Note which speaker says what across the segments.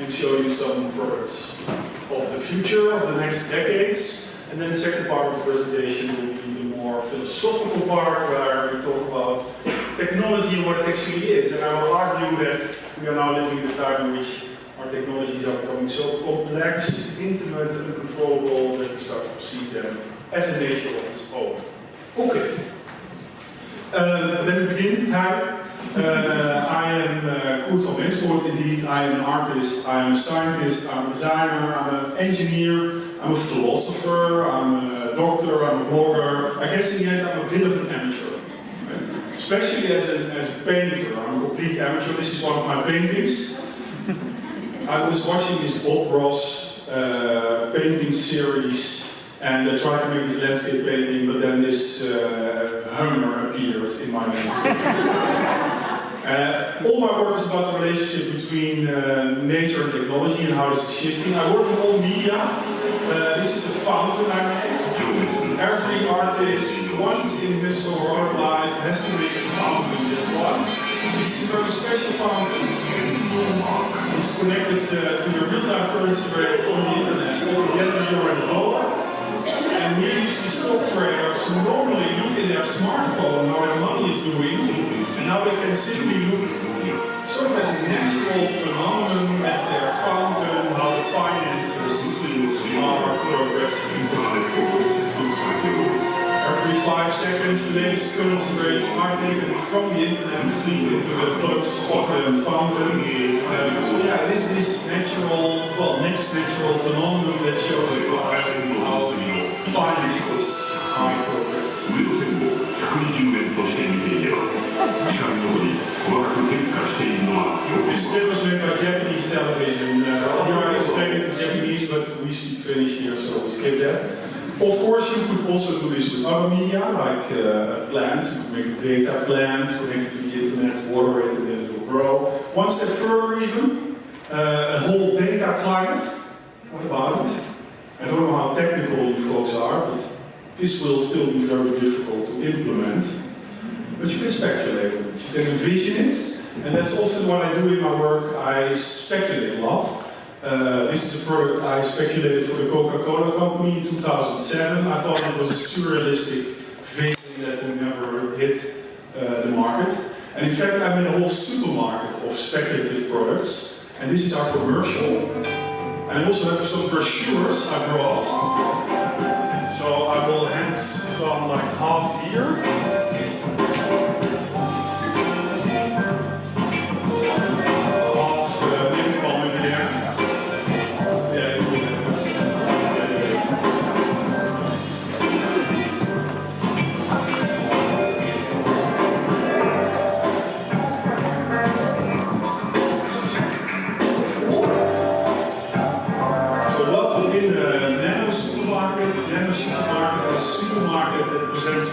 Speaker 1: and show you some products of the future, of the next decades. And then the second part of the presentation will be the more philosophical part, where we talk about technology and what it actually is. And I will argue that we are now living in a time in which our technologies are becoming so complex, intimate, and uncontrollable that we start to perceive them as a nature of its own. Okay. Then we begin. Hi. I am Koert van Mensvoort, indeed. I am an artist, I am a scientist, I'm a designer, I'm an engineer, I'm a philosopher, I'm a doctor, I'm a blogger. I guess in the end I'm a bit of an amateur. Right? Especially as a painter, I'm a complete amateur. This is one of my paintings. I was watching this Bob Ross painting series and I tried to make this landscape painting, but then this Hummer appeared in my landscape. All my work is about the relationship between nature and technology and how this is shifting. I work in all media. This is a fountain I make. Every artist, once in his or her life, has to make a fountain just once. This is a very special fountain. It's connected to the real-time currency rates on the internet, over the yen, euro, and dollar. And here you see stock traders who normally look in their smartphone how their money is doing, and now they can simply look sort of as a natural phenomenon at their fountain, how the finances are progressing. Every 5 seconds, the latest currency rates are taken from the internet into the plugs of the fountain. So yeah, it is this natural, well, next natural phenomenon that shows you how finances are progressing. This clip was made by Japanese television. You are explaining to Japanese, but we speak Finnish here, so we skip that. Of course, you could also do this with other media, like a plant. You could make a data plant connected to the internet, water it, and then it will grow. One step further even, a whole data climate. What about it? I don't know how technical you folks are, but this will still be very difficult to implement. But you can speculate on it, you can envision it, and that's often what I do in my work. I speculate a lot. This is a product I speculated for the Coca-Cola company in 2007. I thought it was a surrealistic vision that would never hit the market. And in fact, I made a whole supermarket of speculative products. And this is our commercial. And I also have some brochures I brought. So I will hand some like half here.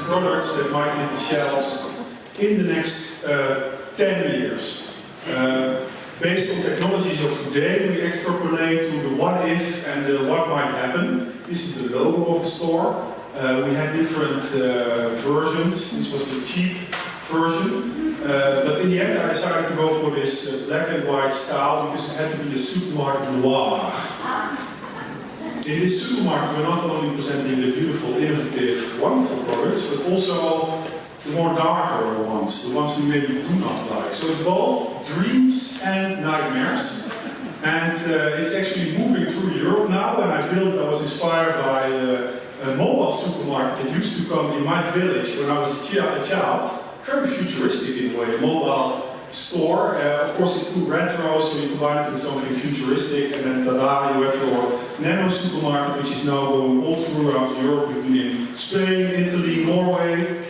Speaker 1: Products that might hit the shelves in the next 10 years. Based on technologies of today, we extrapolate to the what if and the what might happen. This is the logo of the store. We had different versions. This was the cheap version. But in the end, I decided to go for this black and white style because it had to be a supermarket noir. In this supermarket, we're not only presenting the beautiful, innovative, wonderful products, but also the more darker ones, the ones we maybe do not like. So it's both dreams and nightmares. And it's actually moving through Europe now. When I was inspired by a mobile supermarket that used to come in my village when I was a child. Very futuristic in a way, a mobile store. Of course, it's too retro, so you combine it with something futuristic, and then tada, you have your NANO Supermarket, which is now going all throughout Europe. We've been in Spain, Italy, Norway,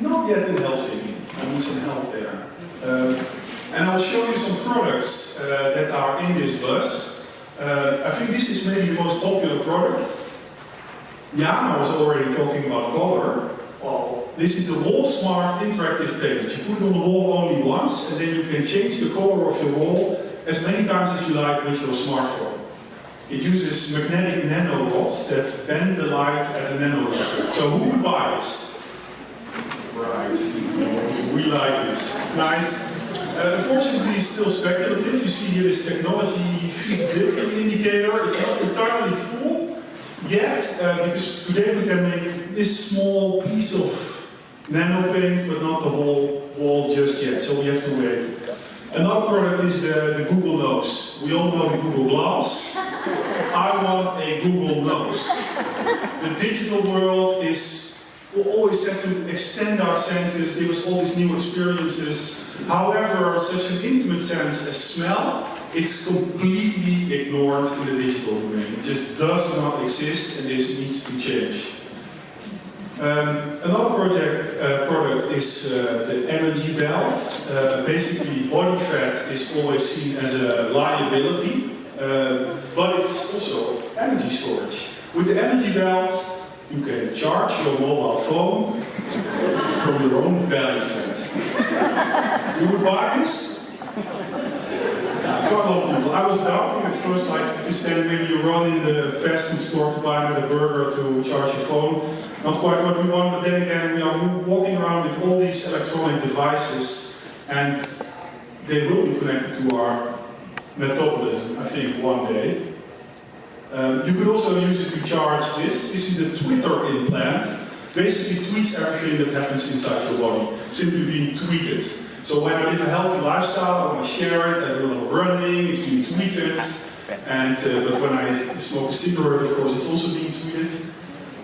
Speaker 1: not yet in Helsinki. I need some help there. And I'll show you some products that are in this bus. I think this is maybe the most popular product. Jana was already talking about color. Well, this is a wall smart interactive page. You put it on the wall only once, and then you can change the color of your wall as many times as you like with your smartphone. It uses magnetic nano rods that bend the light at a nano level. So who would buy this? Right. We like this. It's nice. Unfortunately, it's still speculative. You see here this technology feasibility indicator. It's not entirely full yet, because today we can make this small piece of nano paint, but not the whole wall just yet, so we have to wait. Another product is the Google Nose. We all know the Google Glass. I want a Google Nose. The digital world we're always set to extend our senses, give us all these new experiences. However, such an intimate sense as smell, it's completely ignored in the digital domain. It just does not exist, and this needs to change. Another product is the energy belt. Basically, body fat is always seen as a liability, but it's also energy storage. With the energy belt, you can charge your mobile phone from your own belly fat. You would buy this? Yeah, quite a lot of people. I was doubting at first, like, because then maybe you run in the fast food store to buy a burger to charge your phone. Not quite what we want, but then again, we are walking around with all these electronic devices, and they will be connected to our metabolism, I think, one day. You could also use it to charge this. This is the Twitter implant. Basically tweets everything that happens inside your body, simply being tweeted. So when I live a healthy lifestyle, I want to share it, I do a lot of running, it's being tweeted. And, but when I smoke a cigarette, of course, it's also being tweeted.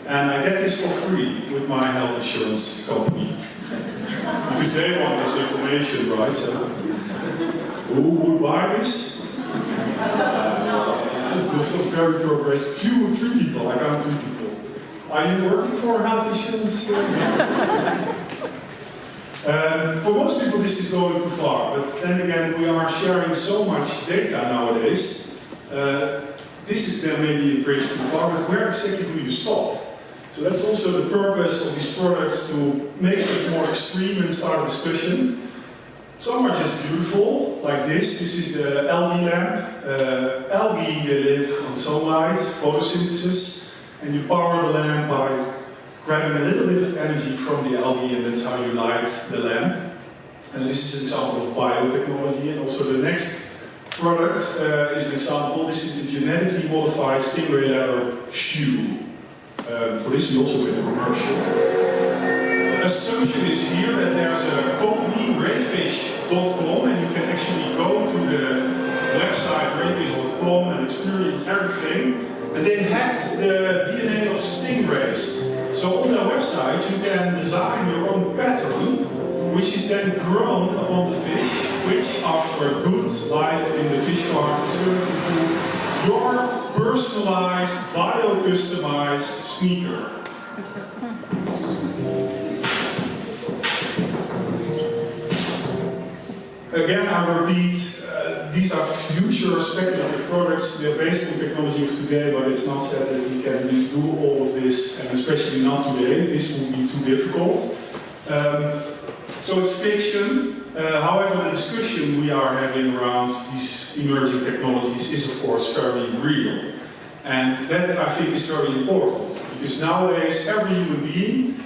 Speaker 1: And I get this for free with my health insurance company. Because they want this information, right? So, who would buy this? Some very progressive. Three people, I count 3 people. Are you working for health insurance? For most people this is going too far, but then again we are sharing so much data nowadays. This is then maybe a bridge too far, but where exactly do you stop? So that's also the purpose of these products, to make things more extreme and start a discussion. Some are just beautiful, like this. This is the algae lamp. Algae, they live on sunlight, photosynthesis, and you power the lamp by grabbing a little bit of energy from the algae, and that's how you light the lamp. And this is an example of biotechnology. And also the next product is an example. This is the genetically modified stingray leather shoe. For this we also made a commercial. The assumption is here that there's a company, Rayfish.com, and you can actually go to the website Rayfish.com and experience everything. And they hacked the DNA of stingrays. So on their website you can design your own pattern, which is then grown upon the fish, which after a good life in the fish farm is turned into your personalized, bio-customized sneaker. Again, I repeat, these are future speculative products. They're based on technology of today, but it's not said that we can do all of this, and especially not today. This would be too difficult. So it's fiction. However, the discussion we are having around these emerging technologies is, of course, very real. And that, I think, is very important. Because nowadays, every human being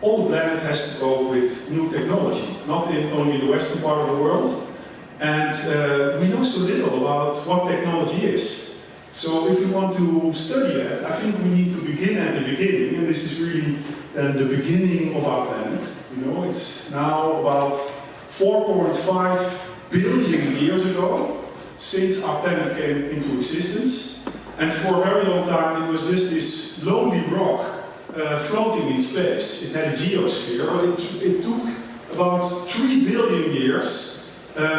Speaker 1: on the planet has to go with new technology. Not only in the western part of the world. And we know so little about what technology is. So if we want to study that, I think we need to begin at the beginning. And this is really then the beginning of our planet. You know, it's now about 4.5 billion years ago since our planet came into existence. And for a very long time it was just this lonely rock floating in space. It had a geosphere, but it took about 3 billion years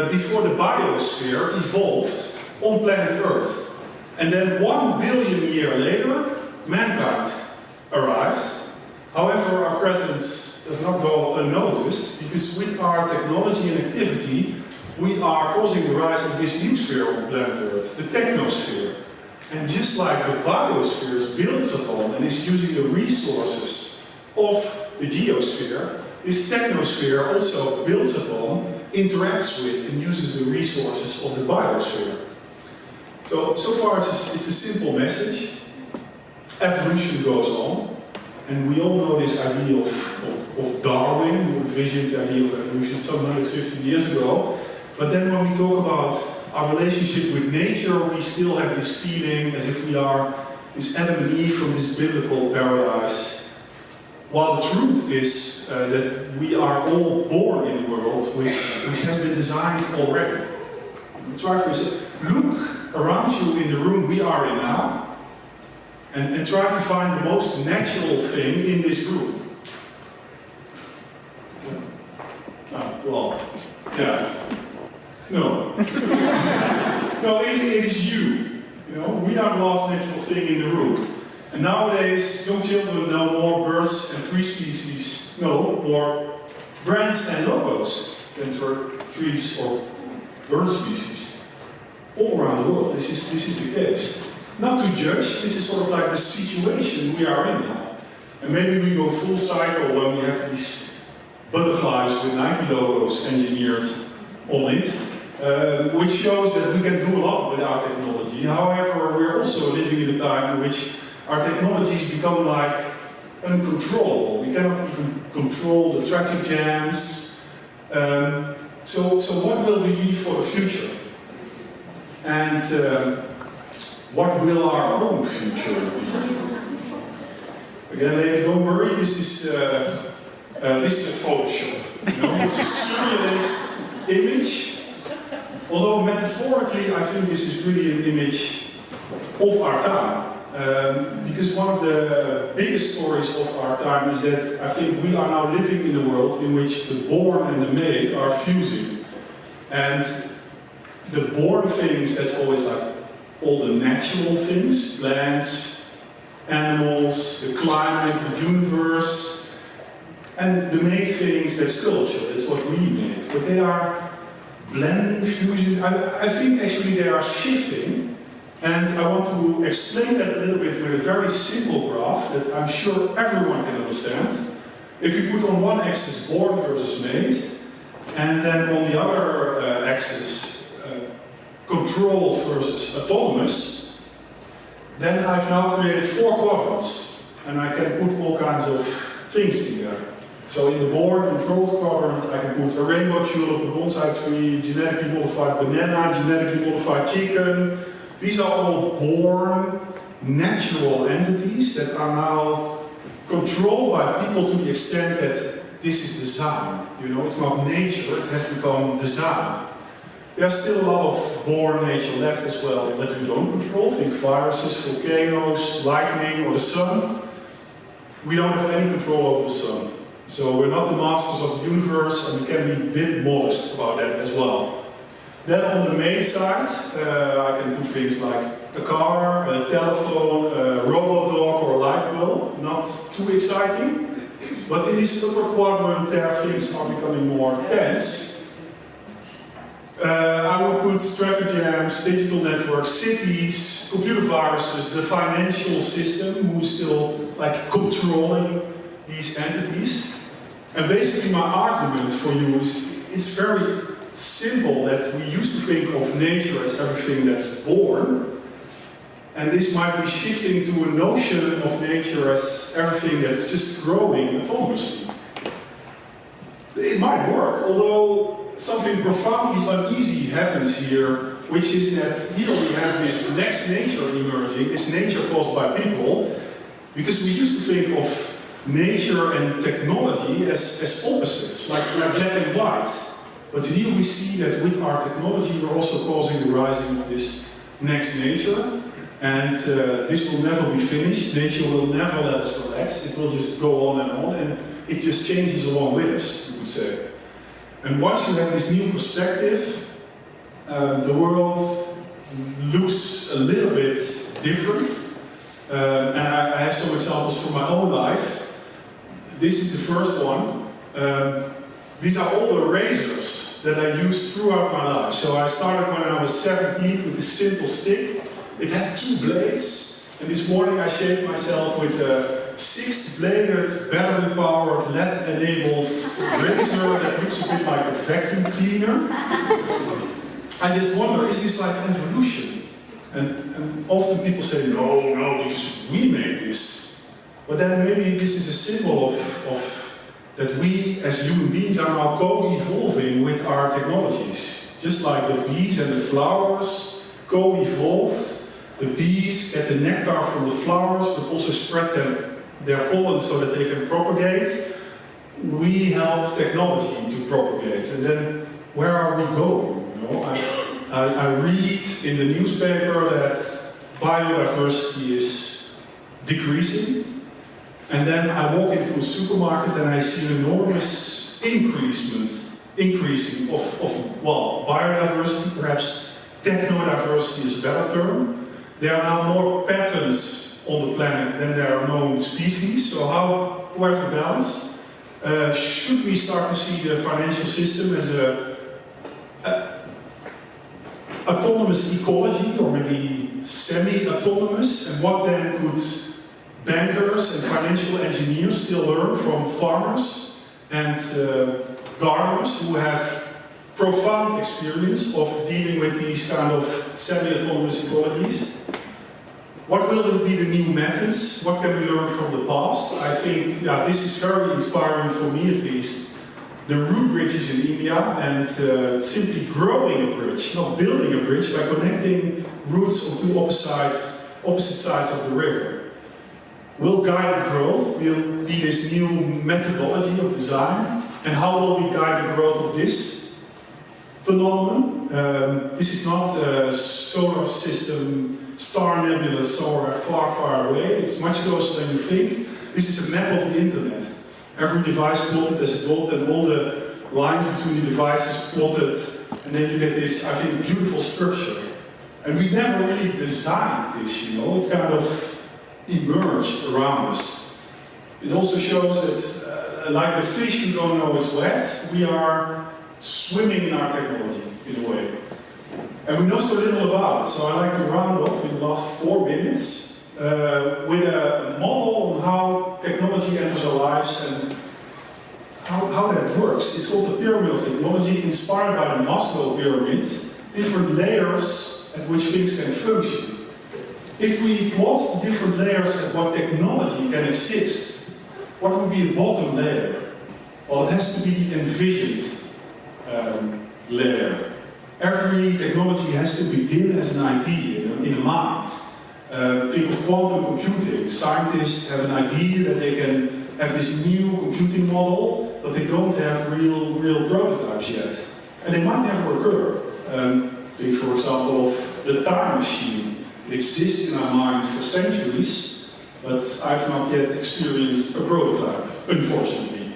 Speaker 1: before the biosphere evolved on planet Earth. And then 1 billion years later, mankind arrived. However, our presence does not go unnoticed, because with our technology and activity, we are causing the rise of this new sphere on planet Earth, the technosphere. And just like the biosphere is built upon and is using the resources of the geosphere, this technosphere also builds upon, interacts with, and uses the resources of the biosphere. So far it's a simple message. Evolution goes on, and we all know this idea of Darwin, who envisioned the idea of evolution some 150 years ago. But then when we talk about our relationship with nature, we still have this feeling as if we are this Adam and Eve from this biblical paradise. While the truth is that we are all born in a world which has been designed already. Try for yourself. Look around you in the room we are in now, and try to find the most natural thing in this room. Well, yeah. No. No, it is you. You know, we are the last natural thing in the room. And nowadays, young children know more birds and tree species, no, more brands and logos than for trees or bird species. All around the world, this is the case. Not to judge, this is sort of like the situation we are in now. And maybe we go full cycle when we have these butterflies with Nike logos engineered on it, which shows that we can do a lot with our technology. However, we're also living in a time in which our technologies become like uncontrollable. We cannot even control the traffic jams. So what will we leave for the future? And what will our own future be? Again, ladies, don't worry, this is a Photoshop. You know? It's a surrealist image. Although metaphorically, I think this is really an image of our time. Because one of the biggest stories of our time is that I think we are now living in a world in which the born and the made are fusing. And the born things, that's always like all the natural things, plants, animals, the climate, the universe. And the made things, that's culture, that's what we make. But they are blending, fusing. I think actually they are shifting. And I want to explain that a little bit with a very simple graph that I'm sure everyone can understand. If you put on one axis born versus made, and then on the other axis controlled versus autonomous, then I've now created 4 quadrants. And I can put all kinds of things together. So in the born controlled quadrant, I can put a rainbow tulip, a bonsai tree, genetically modified banana, genetically modified chicken. These are all born, natural entities that are now controlled by people to the extent that this is design. You know, it's not nature, it has become design. There's still a lot of born nature left as well that we don't control. Think viruses, volcanoes, lightning, or the sun. We don't have any control over the sun. So we're not the masters of the universe, and we can be a bit modest about that as well. Then on the made side, I can put things like a car, a telephone, a robot dog, or a light bulb. Not too exciting. But in this upper quadrant there, things are becoming more dense. I will put traffic jams, digital networks, cities, computer viruses, the financial system, who is still like controlling these entities. And basically my argument for you is, it's very simple that we used to think of nature as everything that's born, and this might be shifting to a notion of nature as everything that's just growing autonomously. It might work, although something profoundly uneasy happens here, which is that here we have this next nature emerging, this nature caused by people, because we used to think of nature and technology as opposites, like black and white. But here we see that with our technology we're also causing the rising of this next nature. And this will never be finished. Nature will never let us relax. It will just go on, and it just changes along with us, you would say. And once you have this new perspective, the world looks a little bit different. And I have some examples from my own life. This is the first one. These are all the razors that I used throughout my life. So I started when I was 17 with this simple stick. It had 2 blades. And this morning I shaved myself with a 6-bladed, battery-powered, LED-enabled razor that looks a bit like a vacuum cleaner. I just wonder, is this like evolution? And often people say, no, because we made this. But then maybe this is a symbol of that we as human beings are now co-evolving with our technologies. Just like the bees and the flowers co-evolved, the bees get the nectar from the flowers but also spread their pollen so that they can propagate. We help technology to propagate. And then where are we going? You know, I read in the newspaper that biodiversity is decreasing. And then I walk into a supermarket and I see an enormous increasing of biodiversity, perhaps technodiversity is a better term. There are now more patterns on the planet than there are known species. So where's the balance? Should we start to see the financial system as a autonomous ecology, or maybe semi-autonomous? And what then could bankers and financial engineers still learn from farmers and gardeners who have profound experience of dealing with these kind of semi-autonomous ecologies? What will be the new methods? What can we learn from the past? I think this is very inspiring for me, at least. The root bridges in India, and simply growing a bridge, not building a bridge, by connecting roots on two opposite sides of the river. Will guided growth will be this new methodology of design? And how will we guide the growth of this phenomenon? This is not a solar system, star nebula somewhere far, far away. It's much closer than you think. This is a map of the internet. Every device plotted as a dot, and all the lines between the devices plotted, and then you get this, I think, beautiful structure. And we never really designed this, you know. It's kind of emerged around us. It also shows that, like the fish who don't know it's wet, we are swimming in our technology, in a way. And we know so little about it, so I like to round off in the last 4 minutes with a model on how technology enters our lives and how that works. It's called the pyramid of technology, inspired by the Maslow pyramid, different layers at which things can function. If we plot the different layers at what technology can exist, what would be the bottom layer? Well, it has to be the envisioned layer. Every technology has to begin as an idea in a mind. Think of quantum computing. Scientists have an idea that they can have this new computing model, but they don't have real prototypes yet. And they might never occur. Think, for example, of the time machine. It exists in our mind for centuries, but I've not yet experienced a prototype, unfortunately.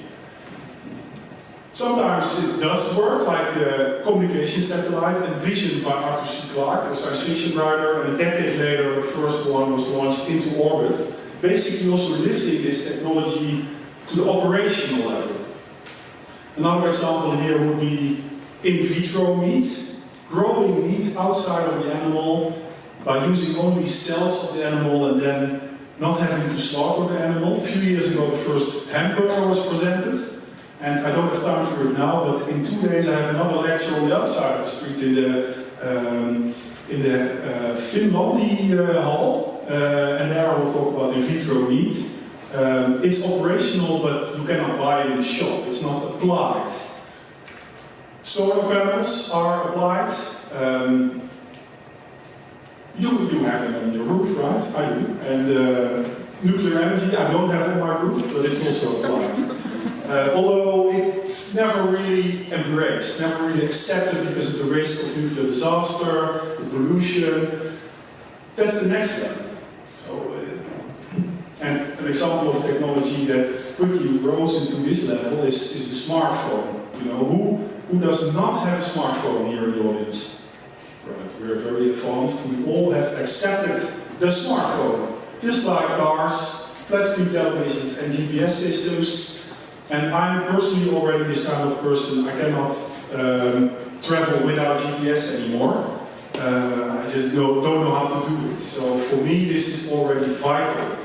Speaker 1: Sometimes it does work, like the communication satellite envisioned by Arthur C. Clarke, a science fiction writer, and a decade later the first one was launched into orbit, basically also lifting this technology to the operational level. Another example here would be in vitro meat, growing meat outside of the animal by using only cells of the animal and then not having to slaughter the animal. A few years ago the first hamburger was presented. And I don't have time for it now, but in 2 days I have another lecture on the other side of the street in the Finland hall, and there I will talk about in vitro meat. It's operational, but you cannot buy it in a shop. It's not applied. Solar panels are applied. You have them on your roof, right? I do. And nuclear energy, I don't have on my roof, but it's also applied. Although it's never really embraced, never really accepted because of the risk of nuclear disaster, the pollution. That's the next level. So, and an example of technology that quickly rose into this level is the smartphone. You know, who does not have a smartphone here in the audience? Right, we're very advanced. We all have accepted the smartphone, just like cars, flat-screen televisions, and GPS systems. And I'm personally already this kind of person. I cannot travel without GPS anymore. I just don't know how to do it. So for me, this is already vital.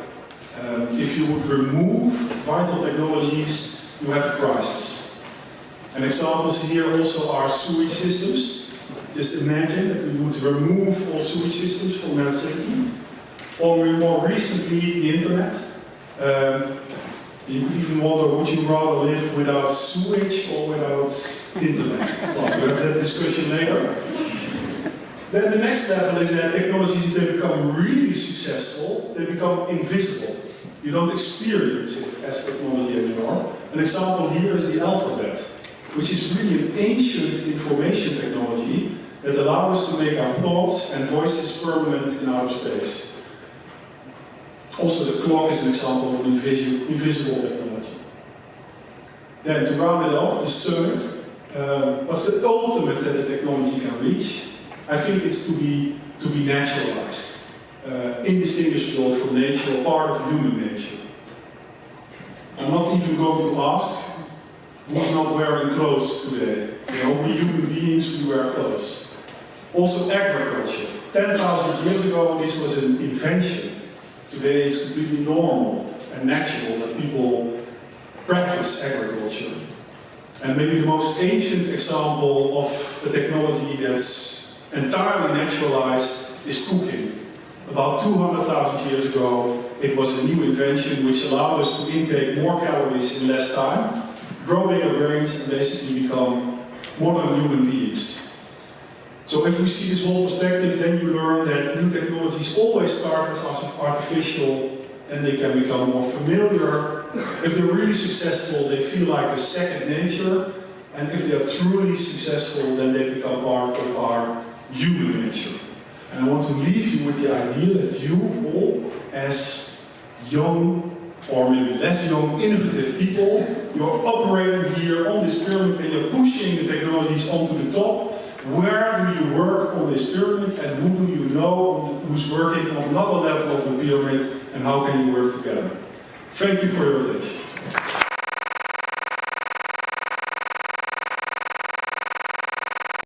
Speaker 1: If you would remove vital technologies, you have a crisis. And examples here also are sewage systems. Just imagine that we would remove all sewage systems from Helsinki. Or more recently, the internet. You could even wonder, would you rather live without sewage or without internet? Well, we'll have that discussion later. Then the next level is that technologies, if they become really successful, they become invisible. You don't experience it as technology anymore. An example here is the alphabet, which is really an ancient information technology that allows us to make our thoughts and voices permanent in outer space. Also, the clock is an example of an invisible technology. Then, to round it off, the summit. What's the ultimate that the technology can reach? I think it's to be naturalized, indistinguishable from nature, part of human nature. I'm not even going to ask who's not wearing clothes today. You know, we human beings, we wear clothes. Also, agriculture. 10,000 years ago, this was an invention. Today, it's completely normal and natural that people practice agriculture. And maybe the most ancient example of a technology that's entirely naturalized is cooking. About 200,000 years ago, it was a new invention which allowed us to intake more calories in less time, grow bigger brains, and basically become modern human beings. So if we see this whole perspective, then you learn that new technologies always start as artificial, and they can become more familiar. If they're really successful, they feel like a second nature, and if they are truly successful, then they become part of our human nature. And I want to leave you with the idea that you all, as young, or maybe less young, innovative people, you're operating here on this pyramid and you're pushing the technologies onto the top. Where do you work on this pyramid, and who do you know who's working on another level of the pyramid, and how can you work together? Thank you for your attention.